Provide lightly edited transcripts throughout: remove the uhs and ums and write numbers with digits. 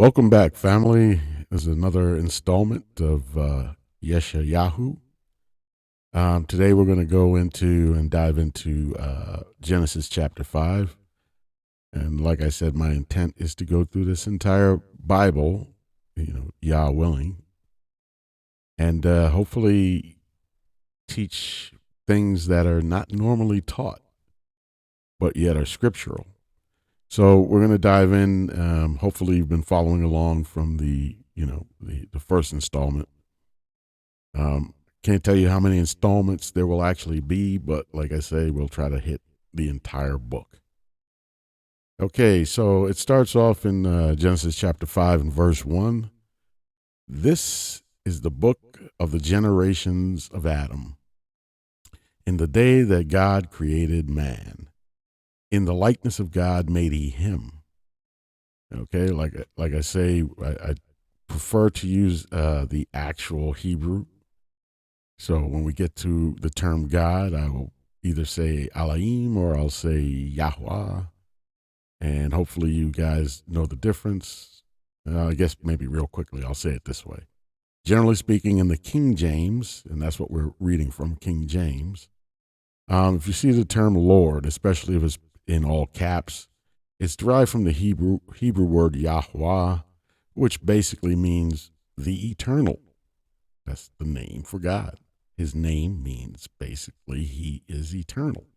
Welcome back, family. This is another installment of Yeshayahu. Today we're going to go into and dive into Genesis chapter 5. And like I said, my intent is to go through this entire Bible, Yah willing, and hopefully teach things that are not normally taught, but yet are scriptural. So we're going to dive in. Hopefully, you've been following along from the first installment. Can't tell you how many installments there will actually be, but like I say, we'll try to hit the entire book. Okay, so it starts off in Genesis chapter 5 and verse 1. This is the book of the generations of Adam. In the day that God created man, in the likeness of God made he him. Okay, like I say, I prefer to use the actual Hebrew. So when we get to the term God, I will either say Elohim or I'll say Yahweh. And hopefully you guys know the difference. I guess maybe real quickly, I'll say it this way. Generally speaking, in the King James, and that's what we're reading from, King James, if you see the term Lord, especially if it's in all caps, it's derived from the Hebrew word Yahweh, which basically means the eternal. That's the name for God. His name means basically he is eternal.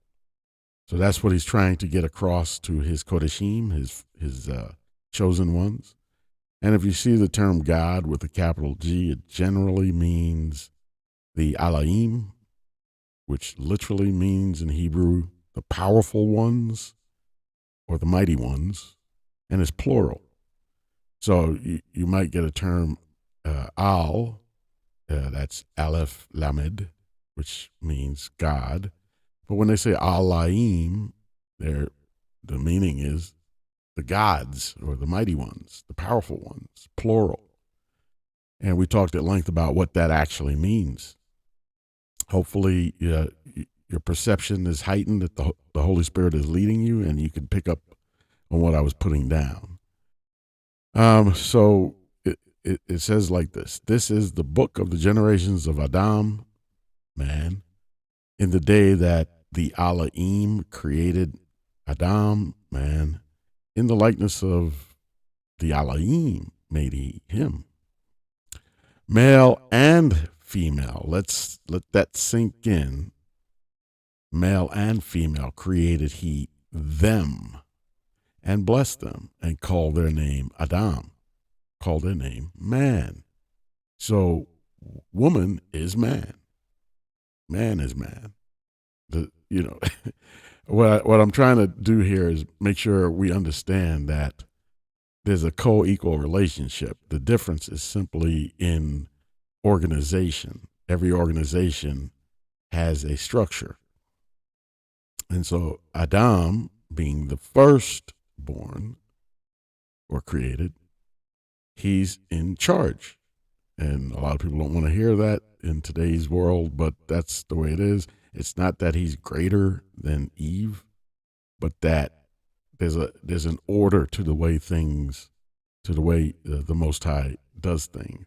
So that's what he's trying to get across to his Kodeshim, his chosen ones. And if you see the term God with a capital G, it generally means the Elohim, which literally means in Hebrew the powerful ones or the mighty ones, and is plural. So you might get a term Al, that's Aleph Lamed, which means God. But when they say Alaim, the meaning is the gods or the mighty ones, the powerful ones, plural. And we talked at length about what that actually means. Hopefully, your perception is heightened, that the Holy Spirit is leading you, and you can pick up on what I was putting down. So it says like this. This is the book of the generations of Adam, man, in the day that the Elohim created Adam, man, in the likeness of the Elohim made he him. Male and female. Let that sink in. Male and female created he them and blessed them and called their name Adam, called their name man. So woman is man. Man is man. What I'm trying to do here is make sure we understand that there's a co-equal relationship. The difference is simply in organization. Every organization has a structure. And so Adam, being the firstborn or created, he's in charge. And a lot of people don't want to hear that in today's world, but that's the way it is. It's not that he's greater than Eve, but that there's an order to the way the Most High does things.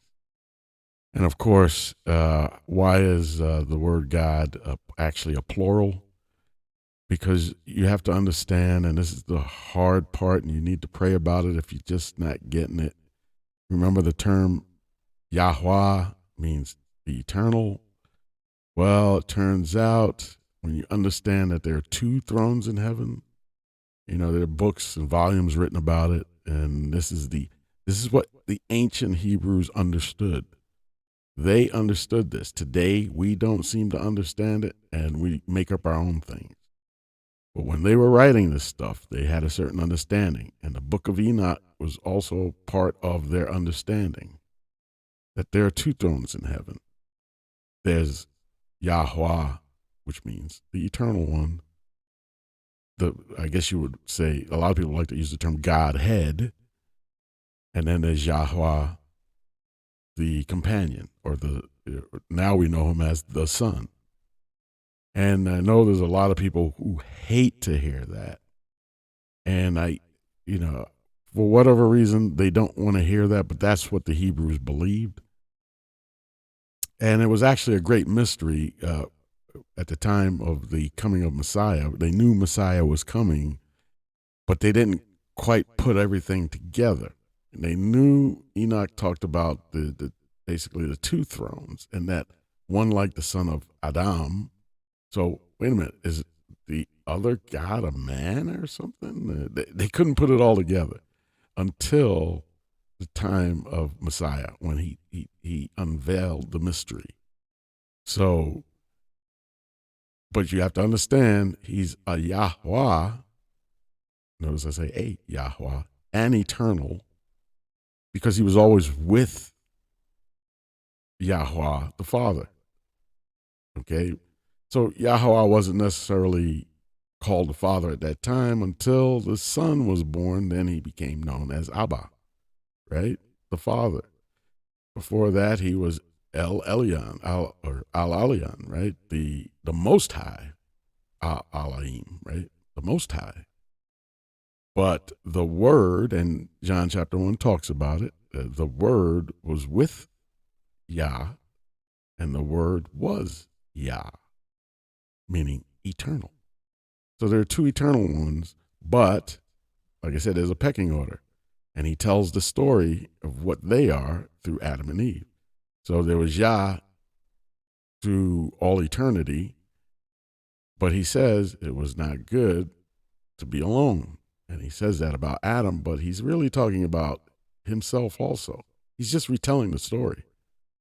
And of course, why is the word God actually a plural? Because you have to understand, and this is the hard part, and you need to pray about it if you're just not getting it. Remember the term Yahweh means the eternal. Well, it turns out when you understand that there are two thrones in heaven, there are books and volumes written about it, and this is what the ancient Hebrews understood. They understood this. Today, we don't seem to understand it, and we make up our own things. But when they were writing this stuff, they had a certain understanding, and the book of Enoch was also part of their understanding that there are two thrones in heaven. There's Yahweh, which means the eternal one. I guess you would say, a lot of people like to use the term Godhead. And then there's Yahweh, the companion, now we know him as the Son. And I know there's a lot of people who hate to hear that. And For whatever reason, they don't want to hear that, but that's what the Hebrews believed. And it was actually a great mystery at the time of the coming of Messiah. They knew Messiah was coming, but they didn't quite put everything together. And they knew Enoch talked about the basically the two thrones, and that one like the son of Adam. So wait a minute, is the other God a man or something? They couldn't put it all together until the time of Messiah when he unveiled the mystery. So, but you have to understand, he's a Yahweh. Notice I say a Yahweh, and eternal, because he was always with Yahweh the Father. Okay, so Yahweh wasn't necessarily called the Father at that time until the Son was born. Then he became known as Abba, right? The Father. Before that, he was El Elyon, or Al Elyon, right? The Most High, Elohim, right? The Most High. But the Word, and John chapter 1 talks about it, the Word was with Yah, and the Word was Yah, meaning eternal. So there are two eternal ones, but like I said, there's a pecking order. And he tells the story of what they are through Adam and Eve. So there was Yah through all eternity, but he says it was not good to be alone. And he says that about Adam, but he's really talking about himself also. He's just retelling the story.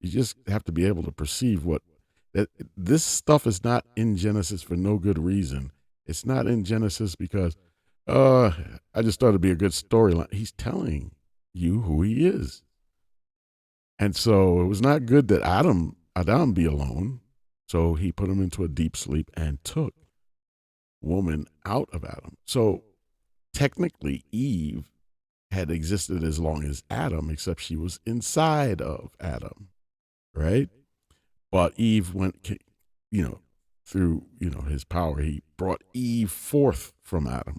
You just have to be able to perceive that this stuff is not in Genesis for no good reason. It's not in Genesis because I just thought it'd be a good storyline. He's telling you who he is. And so it was not good that Adam be alone. So he put him into a deep sleep and took woman out of Adam. So technically Eve had existed as long as Adam, except she was inside of Adam, right? But Eve went, through, his power, he brought Eve forth from Adam.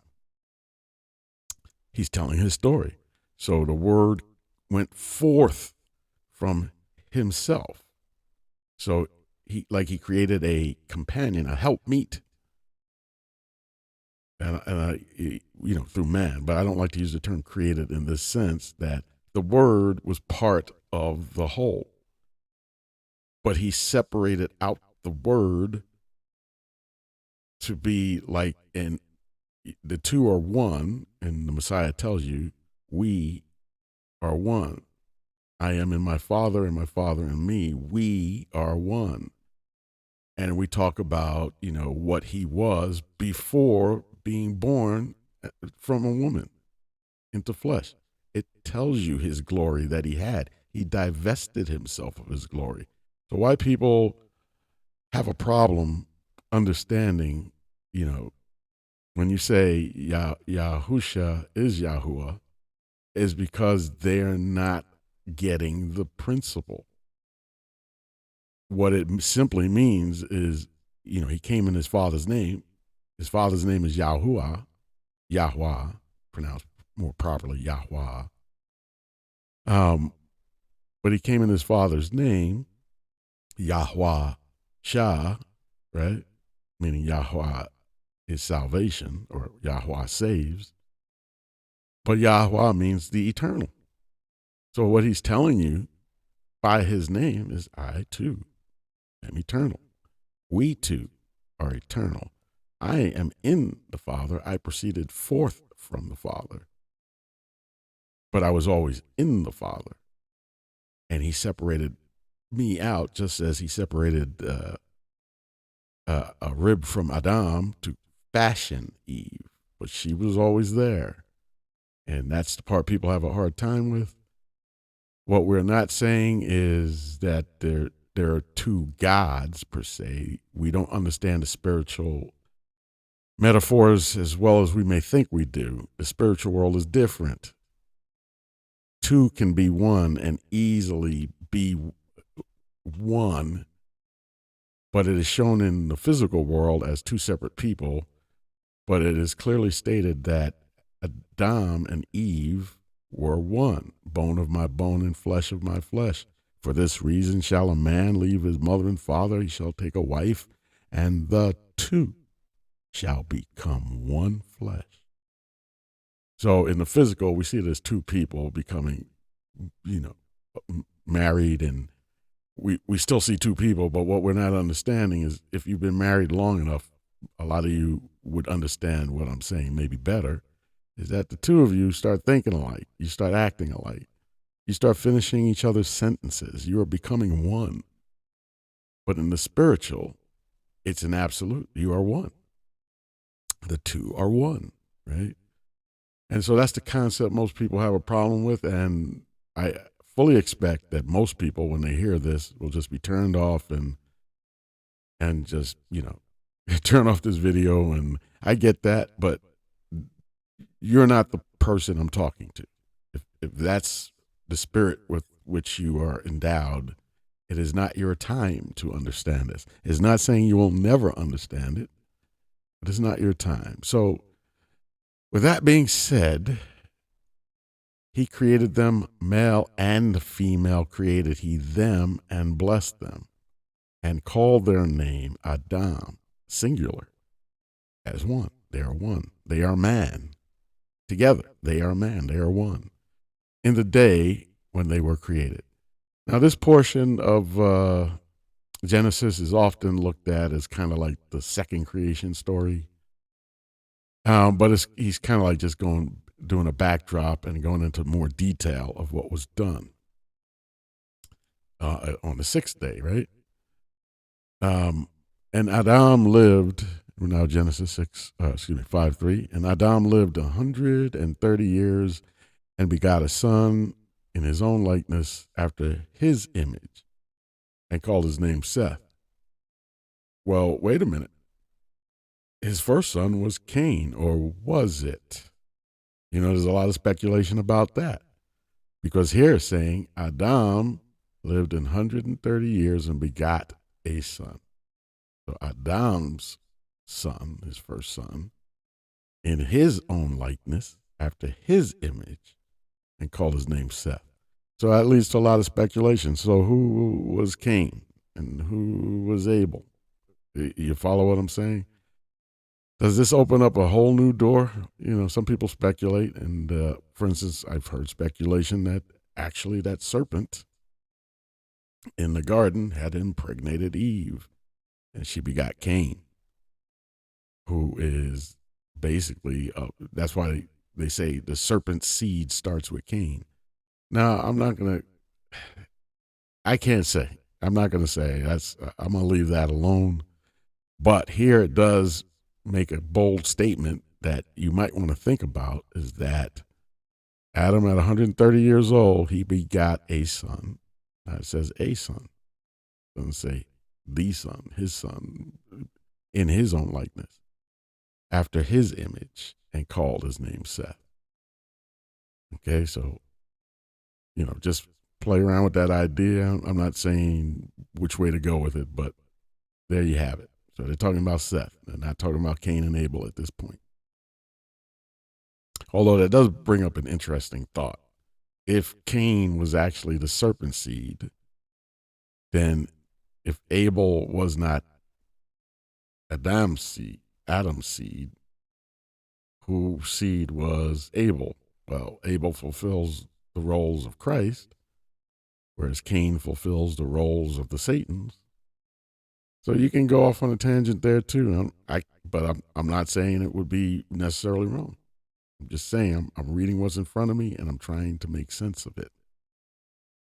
He's telling his story. So the word went forth from himself. So he created a companion, a helpmeet, and through man. But I don't like to use the term created in this sense that the word was part of the whole. But he separated out the word to be like, and the two are one, and the Messiah tells you, we are one. I am in my Father, and my Father in me. We are one. And we talk about, what he was before being born from a woman into flesh. It tells you his glory that he had. He divested himself of his glory. So why people have a problem understanding, when you say Yahusha is Yahuwah, is because they're not getting the principle. What it simply means is, he came in his father's name. His father's name is Yahuwah, Yahweh, pronounced more properly Yahweh. But he came in his father's name, Yahweh Shah, right? Meaning Yahweh is salvation, or Yahweh saves. But Yahweh means the eternal. So what he's telling you by his name is, I too am eternal. We too are eternal. I am in the Father. I proceeded forth from the Father. But I was always in the Father. And he separated me out just as he separated a rib from Adam to fashion Eve. But she was always there. And that's the part people have a hard time with. What we're not saying is that there are two gods per se. We don't understand the spiritual metaphors as well as we may think we do. The spiritual world is different. Two can be one and easily be one, but it is shown in the physical world as two separate people. But it is clearly stated that Adam and Eve were one, bone of my bone and flesh of my flesh. For this reason shall a man leave his mother and father, he shall take a wife, and the two shall become one flesh. So in the physical, we see it as two people becoming, married, and we still see two people, but what we're not understanding is if you've been married long enough, a lot of you would understand what I'm saying maybe better, is that the two of you start thinking alike, you start acting alike, you start finishing each other's sentences, you are becoming one. But in the spiritual, it's an absolute. You are one. The two are one, right? And so that's the concept most people have a problem with. And I fully expect that most people, when they hear this, will just be turned off and just, turn off this video. And I get that, but you're not the person I'm talking to. If that's the spirit with which you are endowed, it is not your time to understand this. It's not saying you will never understand it, but it's not your time. So, with that being said, he created them, male and female created he them, and blessed them, and called their name Adam, singular, as one. They are one. They are man. Together, they are man. They are one. In the day when they were created. Now, this portion of Genesis is often looked at as kind of like the second creation story. But he's kind of like just doing a backdrop and going into more detail of what was done on the sixth day, right? And Adam lived, we're now Genesis 5:3, and Adam lived 130 years and begot a son in his own likeness after his image and called his name Seth. Well, wait a minute. His first son was Cain, or was it? There's a lot of speculation about that because here it's saying Adam lived 130 years and begot a son. So Adam's son, his first son, in his own likeness, after his image, and called his name Seth. So that leads to a lot of speculation. So who was Cain and who was Abel? You follow what I'm saying? Does this open up a whole new door? Some people speculate, and for instance, I've heard speculation that actually that serpent in the garden had impregnated Eve, and she begot Cain, who is basically, that's why they say the serpent's seed starts with Cain. Now, I can't say. I'm not going to say. I'm going to leave that alone. But here it does make a bold statement that you might want to think about, is that Adam at 130 years old, he begot a son. Now it says a son. It doesn't say the son, his son, in his own likeness, after his image, and called his name Seth. Okay, so, just play around with that idea. I'm not saying which way to go with it, but there you have it. So they're talking about Seth. They're not talking about Cain and Abel at this point. Although that does bring up an interesting thought. If Cain was actually the serpent seed, then if Abel was not Adam's seed, whose seed was Abel? Well, Abel fulfills the roles of Christ, whereas Cain fulfills the roles of the Satans. So you can go off on a tangent there too. But I'm not saying it would be necessarily wrong. I'm just saying I'm reading what's in front of me and I'm trying to make sense of it.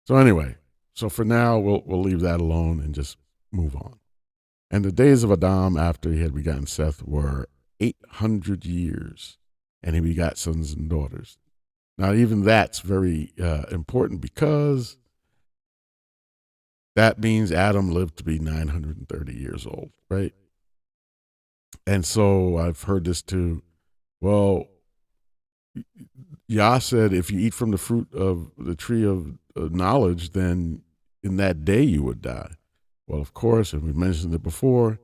So anyway, for now we'll leave that alone and just move on. And the days of Adam after he had begotten Seth were 800 years, and he begot sons and daughters. Now even that's very important because that means Adam lived to be 930 years old, right? And so I've heard this too. Well, Yah said, if you eat from the fruit of the tree of knowledge, then in that day you would die. Well, of course, and we mentioned it before,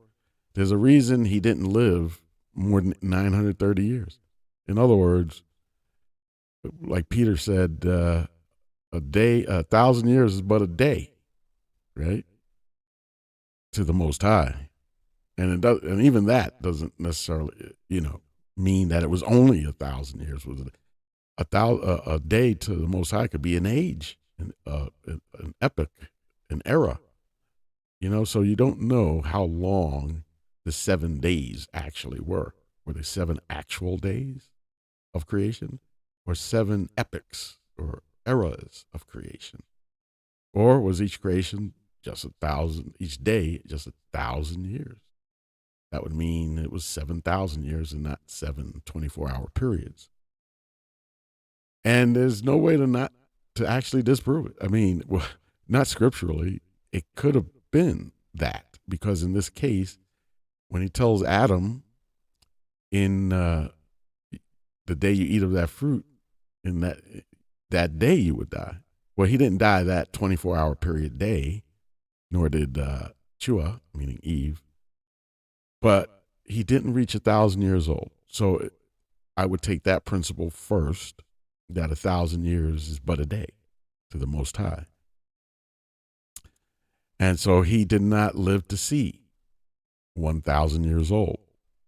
there's a reason he didn't live more than 930 years. In other words, like Peter said, a 1,000 years is but a day, right? To the Most High, and it does, and even that doesn't necessarily, mean that it was only 1,000 years. Was a day to the Most High could be an age, an epoch, an era. So you don't know how long the 7 days actually were. Were they 7 actual days of creation, or 7 epochs or eras of creation? Or was each creation just 1,000, each day just 1,000 years? That would mean it was 7,000 years and not 7 24-hour periods. And there's no way to actually disprove it. I mean, well, not scripturally. It could have been that, because in this case, when he tells Adam in the day you eat of that fruit, in that day you would die. Well, he didn't die that 24-hour period day, nor did Chua, meaning Eve. But he didn't reach 1,000 years old. So I would take that principle first, that 1,000 years is but a day to the Most High. And so he did not live to see 1,000 years old.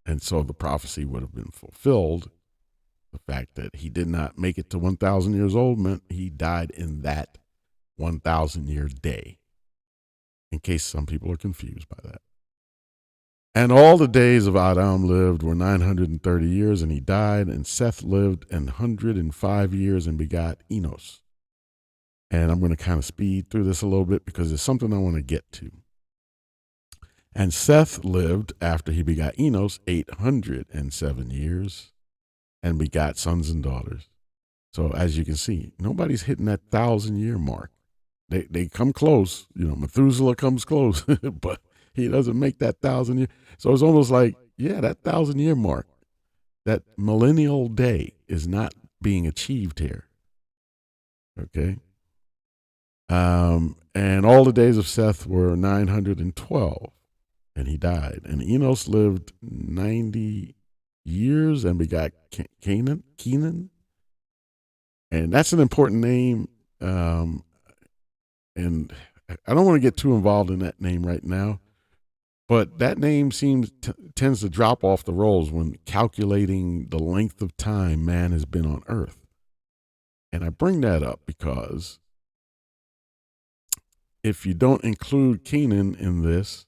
And so the prophecy would have been fulfilled. The fact that he did not make it to 1,000 years old meant he died in that 1,000-year day, in case some people are confused by that. And all the days of Adam lived were 930 years, and he died. And Seth lived 105 years and begot Enos. And I'm going to kind of speed through this a little bit because there's something I want to get to. And Seth lived after he begot Enos 807 years and begot sons and daughters. So as you can see, nobody's hitting that 1,000-year mark. They come close. Methuselah comes close, but he doesn't make that 1,000 year. So it's almost like, that 1,000-year mark, that millennial day is not being achieved here. Okay. And all the days of Seth were 912, and he died. And Enos lived 90 years and begot Kenan. And that's an important name. And I don't want to get too involved in that name right now, but that name tends to drop off the rolls when calculating the length of time man has been on earth. And I bring that up because if you don't include Kenan in this,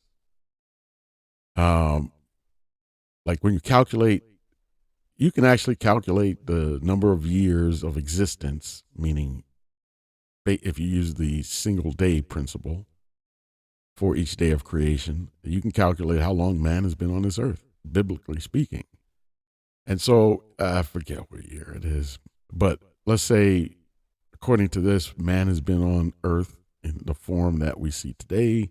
like when you calculate, you can actually calculate the number of years of existence, meaning if you use the single day principle for each day of creation, you can calculate how long man has been on this earth, biblically speaking. And so I forget what year it is, but let's say, according to this, man has been on earth in the form that we see today,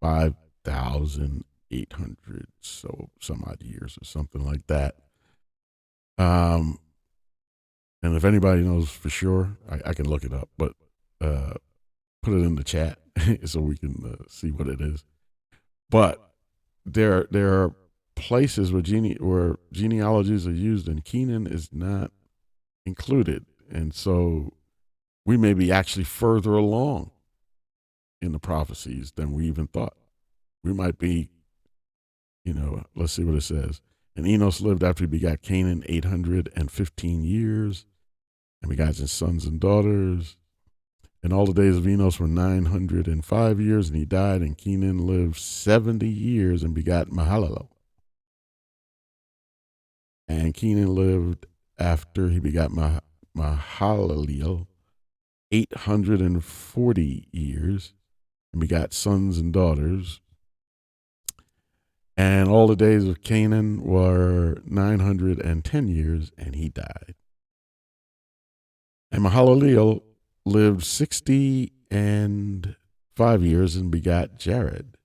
5,800 some odd years or something like that. And if anybody knows for sure, I can look it up, but put it in the chat so we can see what it is. But there are places where genealogies are used, and Kenan is not included, and so we may be actually further along in the prophecies than we even thought. We might be, let's see what it says. And Enos lived after he begot Canaan 815 years, and begot his sons and daughters. And all the days of Enos were 905 years, and he died. And Kenan lived 70 years and begot Mahalalel. And Kenan lived after he begot Mahalalel 840 years and begot sons and daughters. And all the days of Canaan were 910 years, and he died. And Mahalalel lived 65 years and begot Jared.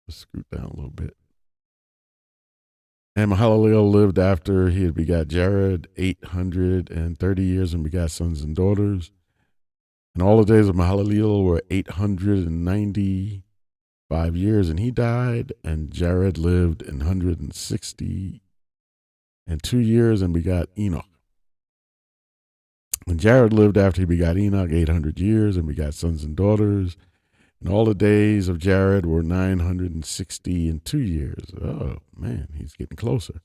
Let's scoot down a little bit. And Mahalalel lived after he had begot Jared 830 years and begot sons and daughters. And all the days of Mahalalel were 895 years, and he died. And Jared lived 162 years and begot Enoch. And Jared lived after he begot Enoch 800 years and begot sons and daughters. And all the days of Jared were 962 years. Oh, man, he's getting closer.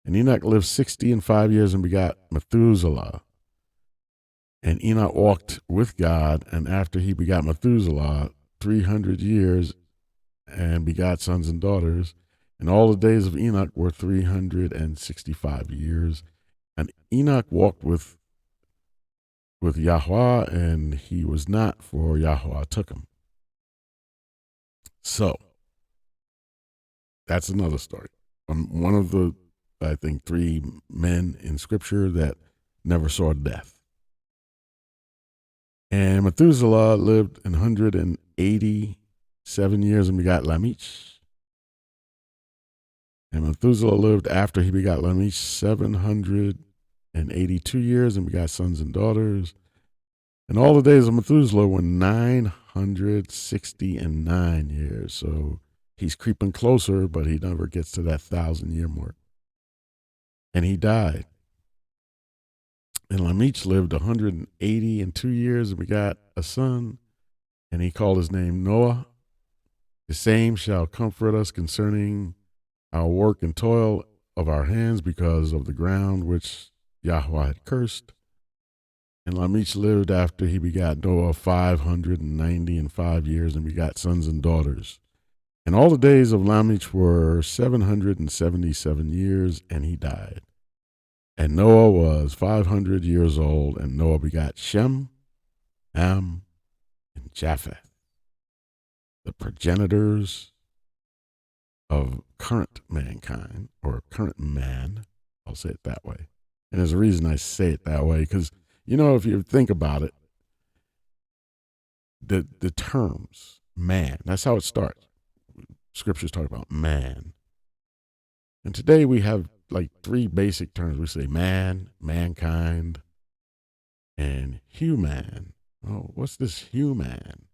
And Enoch lived 60 and 5 years and begot Methuselah. And Enoch walked with God, and after he begot Methuselah, 300 years and begot sons and daughters. And all the days of Enoch were 365 years. And Enoch walked with Yahweh, and he was not, for Yahweh took him. So that's another story. One of the, I think, three men in Scripture that never saw death. And Methuselah lived 187 years and begot Lamech. And Methuselah lived after he begot Lamech 782 years and begot sons and daughters. And all the days of Methuselah were 969 years. So he's creeping closer, but he never gets to that 1,000-year mark. And he died. And Lamech lived 182 years and begot a son, and he called his name Noah. The same shall comfort us concerning our work and toil of our hands because of the ground which Yahweh had cursed. And Lamech lived after he begot Noah 595 years and begot sons and daughters. And all the days of Lamech were 777 years, and he died. And Noah was 500 years old, and Noah begot Shem, Ham, and Japheth, the progenitors of current mankind, or current man. I'll say it that way. And there's a reason I say it that way, because, if you think about it, the terms, man, that's how it starts. Scriptures talk about man. And today we have like three basic terms. We say man, mankind, and human. Oh, what's this human?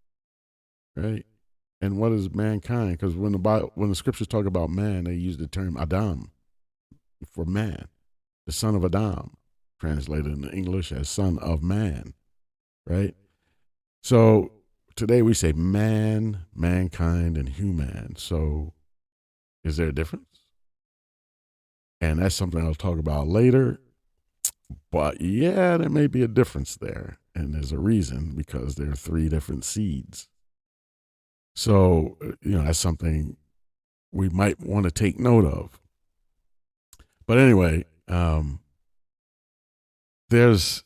Right? And what is mankind? Because when the scriptures talk about man, they use the term Adam for man, the son of Adam, translated in English as son of man, right? So today we say man, mankind, and human. So is there a difference? And that's something I'll talk about later. But yeah, there may be a difference there. And there's a reason, because there are three different seeds. So, that's something we might want to take note of. But anyway, there's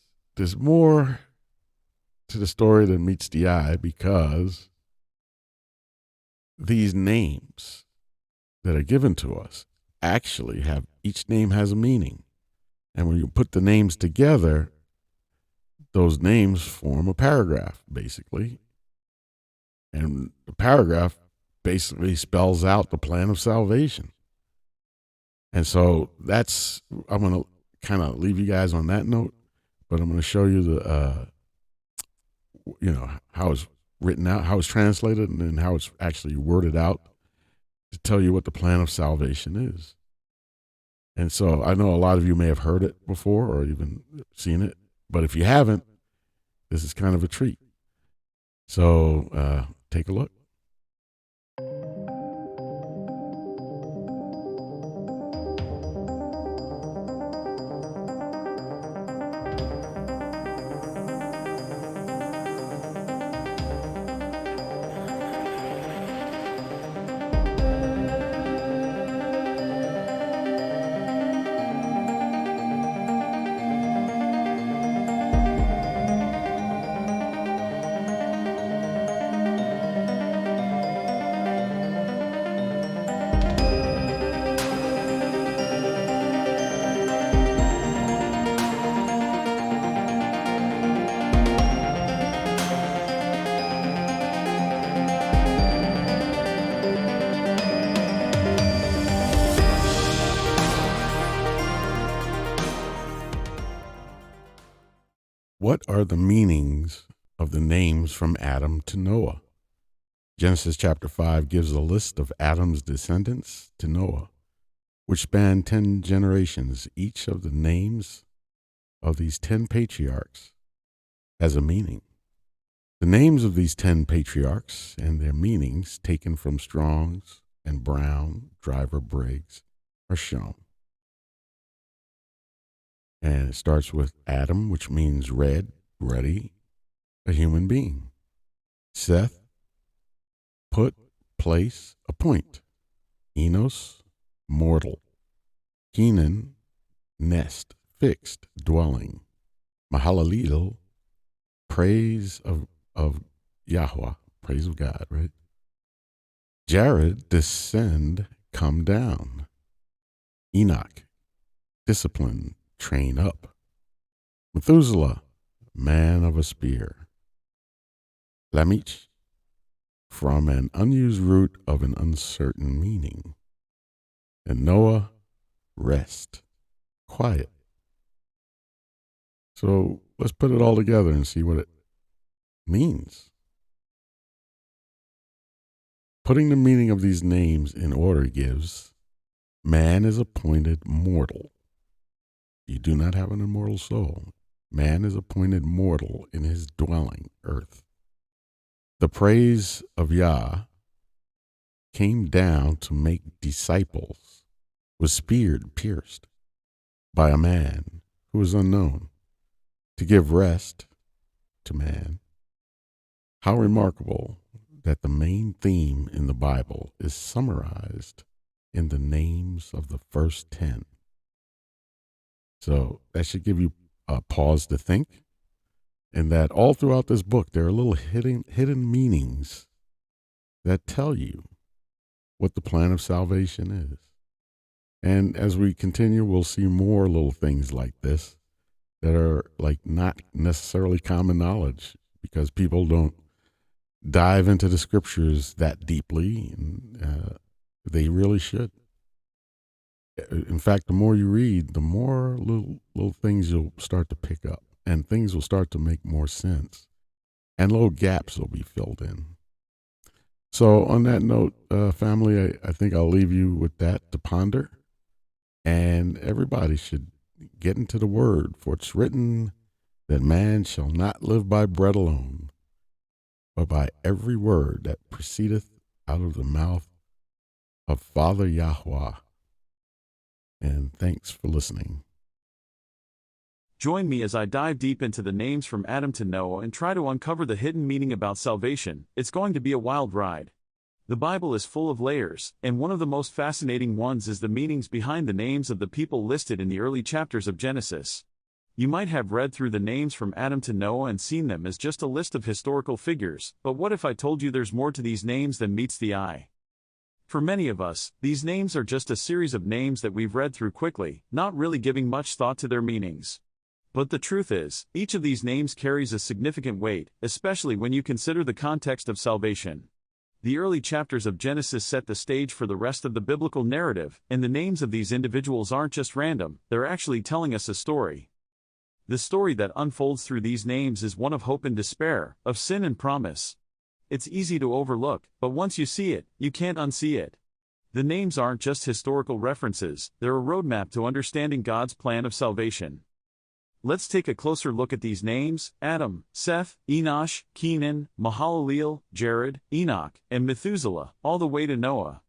more to the story than meets the eye, because these names that are given to us actually each name has a meaning. And when you put the names together, those names form a paragraph, basically. And the paragraph basically spells out the plan of salvation. And so I'm going to kind of leave you guys on that note, but I'm going to show you the, how it's written out, how it's translated, and then how it's actually worded out to tell you what the plan of salvation is. And so I know a lot of you may have heard it before or even seen it, but if you haven't, this is kind of a treat. So take a look. What are the meanings of the names from Adam to Noah? Genesis chapter 5 gives a list of Adam's descendants to Noah, which span 10 generations. Each of the names of these 10 patriarchs has a meaning. The names of these 10 patriarchs and their meanings, taken from Strong's and Brown, Driver Briggs, are shown. And it starts with Adam, which means red, ruddy, a human being. Seth, put, place, appoint. Enos, mortal. Kenan, nest, fixed, dwelling. Mahalalel, praise of Yahweh, praise of God, right? Jared, descend, come down. Enoch, discipline, train up. Methuselah, man of a spear. Lamech, from an unused root of an uncertain meaning. And Noah, rest, quiet. So let's put it all together and see what it means. Putting the meaning of these names in order gives: man is appointed mortal. You do not have an immortal soul. Man is appointed mortal in his dwelling, earth. The praise of Yah came down to make disciples, was speared, pierced by a man who is unknown, to give rest to man. How remarkable that the main theme in the Bible is summarized in the names of the first 10. So that should give you a pause to think, and that all throughout this book there are little hidden meanings that tell you what the plan of salvation is. And as we continue, we'll see more little things like this that are like not necessarily common knowledge, because people don't dive into the scriptures that deeply, and they really should. In fact, the more you read, the more little things you'll start to pick up, and things will start to make more sense, and little gaps will be filled in. So on that note, family, I think I'll leave you with that to ponder, and everybody should get into the word, for it's written that man shall not live by bread alone, but by every word that proceedeth out of the mouth of Father Yahweh. And thanks for listening. Join me as I dive deep into the names from Adam to Noah and try to uncover the hidden meaning about salvation. It's going to be a wild ride. The Bible is full of layers, and one of the most fascinating ones is the meanings behind the names of the people listed in the early chapters of Genesis. You might have read through the names from Adam to Noah and seen them as just a list of historical figures, but what if I told you there's more to these names than meets the eye? For many of us, these names are just a series of names that we've read through quickly, not really giving much thought to their meanings. But the truth is, each of these names carries a significant weight, especially when you consider the context of salvation. The early chapters of Genesis set the stage for the rest of the biblical narrative, and the names of these individuals aren't just random, they're actually telling us a story. The story that unfolds through these names is one of hope and despair, of sin and promise. It's easy to overlook, but once you see it, you can't unsee it. The names aren't just historical references, they're a roadmap to understanding God's plan of salvation. Let's take a closer look at these names: Adam, Seth, Enosh, Kenan, Mahalalel, Jared, Enoch, and Methuselah, all the way to Noah.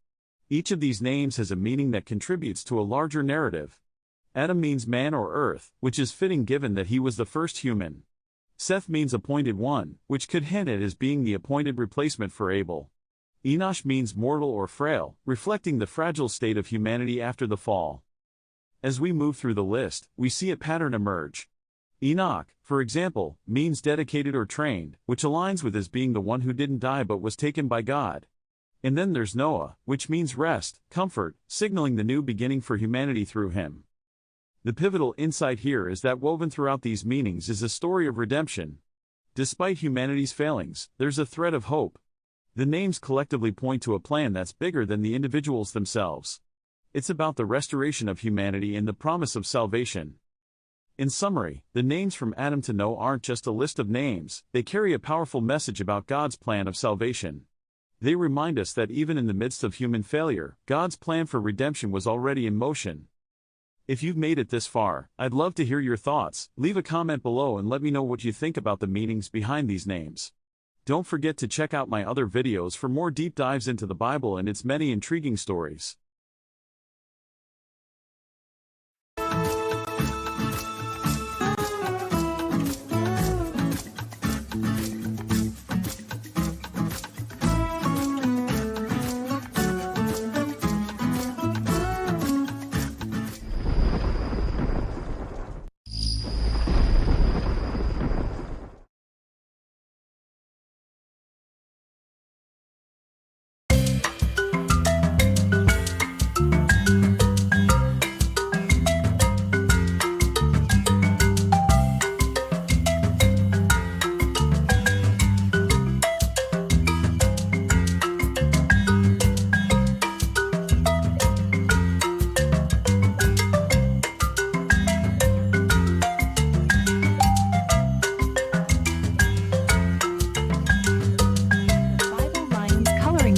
Each of these names has a meaning that contributes to a larger narrative. Adam means man or earth, which is fitting given that he was the first human. Seth means appointed one, which could hint at his being the appointed replacement for Abel. Enosh means mortal or frail, reflecting the fragile state of humanity after the fall. As we move through the list, we see a pattern emerge. Enoch, for example, means dedicated or trained, which aligns with his being the one who didn't die but was taken by God. And then there's Noah, which means rest, comfort, signaling the new beginning for humanity through him. The pivotal insight here is that woven throughout these meanings is a story of redemption. Despite humanity's failings, there's a thread of hope. The names collectively point to a plan that's bigger than the individuals themselves. It's about the restoration of humanity and the promise of salvation. In summary, the names from Adam to Noah aren't just a list of names, they carry a powerful message about God's plan of salvation. They remind us that even in the midst of human failure, God's plan for redemption was already in motion. If you've made it this far, I'd love to hear your thoughts. Leave a comment below and let me know what you think about the meanings behind these names. Don't forget to check out my other videos for more deep dives into the Bible and its many intriguing stories.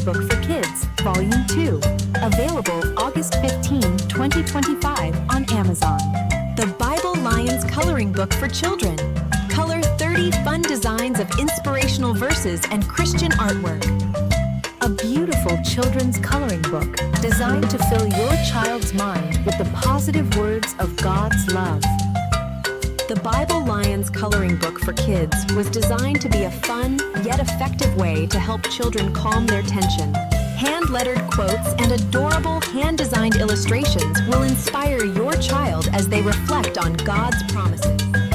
Book for Kids, Volume 2, available August 15, 2025 on Amazon. The Bible Lions Coloring Book for Children. Color 30 fun designs of inspirational verses and Christian artwork. A beautiful children's coloring book designed to fill your child's mind with the positive words of God's love. The Bible Lions Coloring Book for Kids was designed to be a fun, yet effective way to help children calm their tension. Hand-lettered quotes and adorable hand-designed illustrations will inspire your child as they reflect on God's promises.